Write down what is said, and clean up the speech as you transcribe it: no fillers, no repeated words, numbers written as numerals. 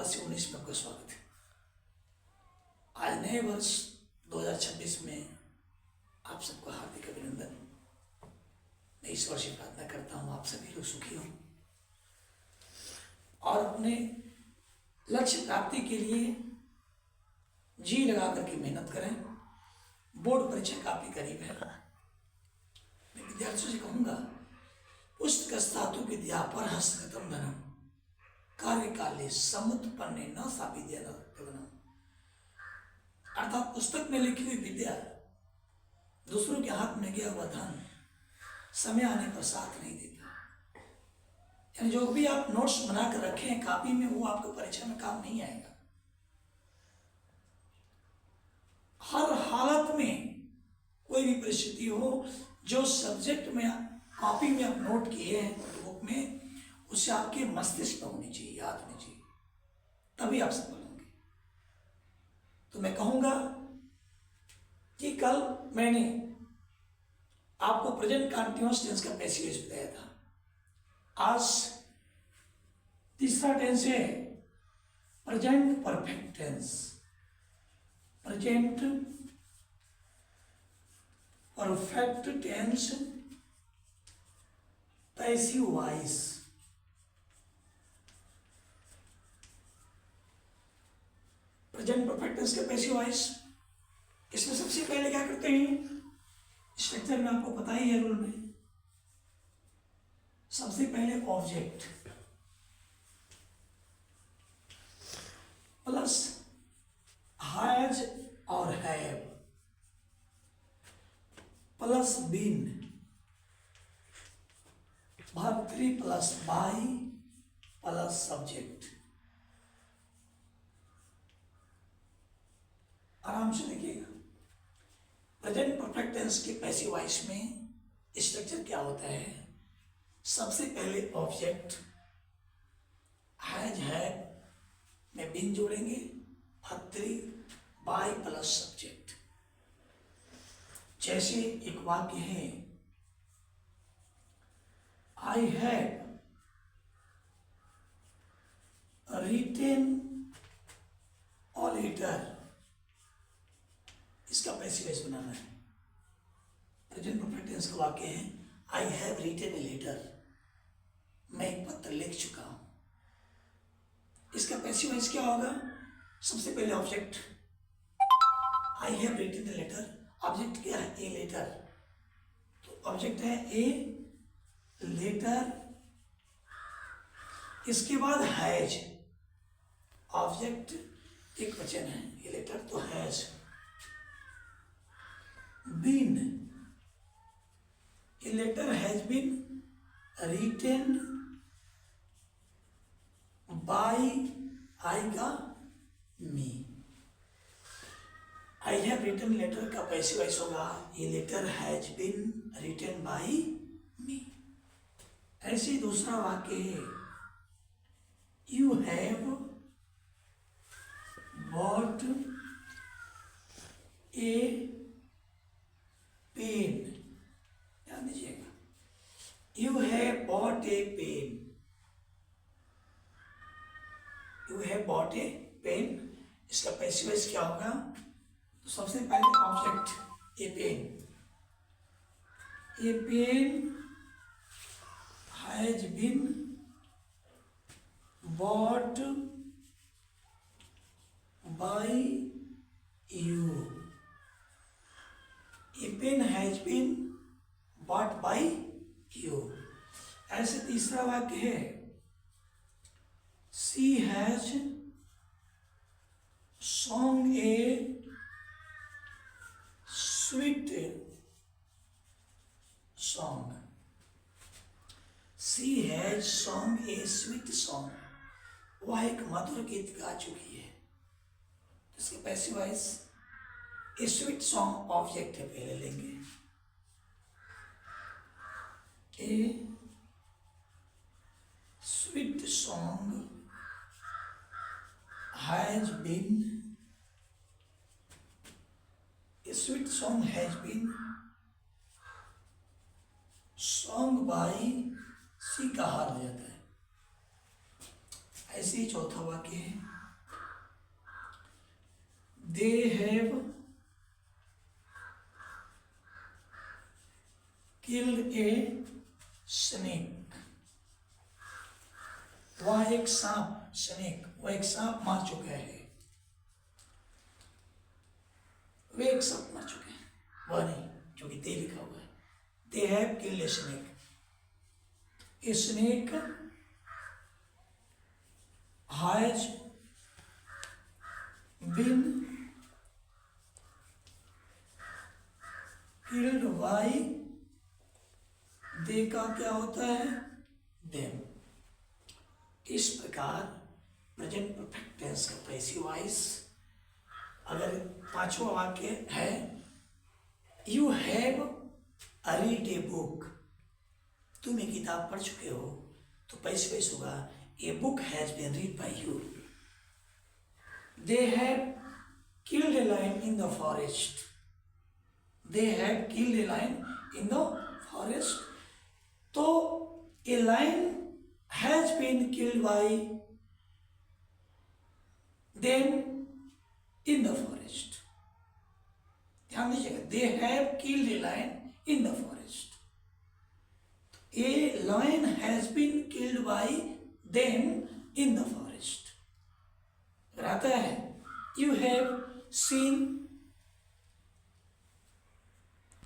2019 में आपका स्वागत है। आज नए वर्ष 2026 में आप सबको हार्दिक अभिनंदन। मैं ईश्वर से प्रार्थना करता हूँ आप सभी लोग सुखी हों और अपने लक्ष्य प्राप्ति के लिए जी लगा करके मेहनत करें। बोर्ड परीक्षा काफी करीब है। मैं विद्यार्थियों से कहूँगा, पुस्तकस्थातु विद्यापर हस्तगतं धनम कार्यकाले समुत्पन्ने न सा विद्या न प्रवनम। अर्थात पुस्तक में लिखी हुई विद्या दूसरों के हाथ में गया हुआ धन समय आने पर साथ नहीं देता। यानी जो भी आप नोट्स बना कर रखे हैं कॉपी में, वो आपको परीक्षा में काम नहीं आएगा। हर हालत में कोई भी परिस्थिति हो, जो सब्जेक्ट में कॉपी में आप नोट किए हैं नोटबुक में, उससे आपके मस्तिष्क में होनी चाहिए, याद होनी चाहिए, तभी आप सफल होंगे। तो मैं कहूंगा कि कल मैंने आपको प्रेजेंट कंटिन्यूअस टेंस का पैसिव बताया था। आज तीसरा टेंस है present perfect tense. Present perfect tense passive voice. Present perfect tense के पैसिव वॉइस, इसमें सबसे पहले क्या करते हैं, स्ट्रक्चर में आपको पता ही है, रूल में सबसे पहले ऑब्जेक्ट प्लस हैज और have plus been, verb 3 plus by plus subject. आराम से देखिएगा, प्रेजेंट परफेक्ट टेंस के पैसिव वॉइस में स्ट्रक्चर क्या होता है। सबसे पहले ऑब्जेक्ट हैज हैव में बीन जोड़ेंगे, वर्ब 3 बाई प्लस सब्जेक्ट। जैसे एक वाक्य है, I have written a letter, इसका पैसिव वॉइस बनाना है। प्रेजेंट परफेक्ट टेंस का वाक्य है, I have written a letter, मैं एक पत्र लिख चुका हूं। इसका पैसिव वॉइस क्या होगा, सबसे पहले object I have written a letter. Object क्या है, ए लेटर, तो ऑब्जेक्ट है ए लेटर। इसके बाद हैज, ऑब्जेक्ट एक वचन है, ए लेटर तो has. Been, a letter has been written by, I का me. I have written letter का पैसिव वॉइस होगा, a letter has been written by me. ऐसे दूसरा वाक्य है, you have bought a pen. ध्यान दीजिएगा, you have bought a pen, you have bought a pen. इसका पैसिव वॉइस क्या होगा, तो सबसे पहले object a pen, a pen has been bought by you, a pen has been bought by you. ऐसे तीसरा वाक्य है, she has song a sweet song, she has song a sweet song, वह एक मधुर गीत गा चुकी है। इसके passive voice, a sweet song object है, पहले लेंगे, a sweet song has been, a sweet song has been song by she का हार हो जाता है। ऐसे ही चौथा वाक्य है, they have killed a snake, वह एक सांप, स्नेक वह एक सांप मार चुका है, वे एक सांप मार चुके हैं, वह नहीं जो कि दे लिखा हुआ है। They have killed a snake, a snake has been killed by, they का क्या होता है, देम। इस प्रकार प्रेजेंट परफेक्ट टेंस का पैसिव वॉइस, अगर पांचवा वाक्य है you have read a book, तुम एक किताब पढ़ चुके हो, तो पैसिव वॉइस होगा a book has been read by you. They have killed a lion in the forest, they have killed a lion in the forest, तो a lion has been killed by them in the forest. ध्यान दीजिएगा, they have killed a lion in the forest, a lion has been killed by them in the forest. आता है you have seen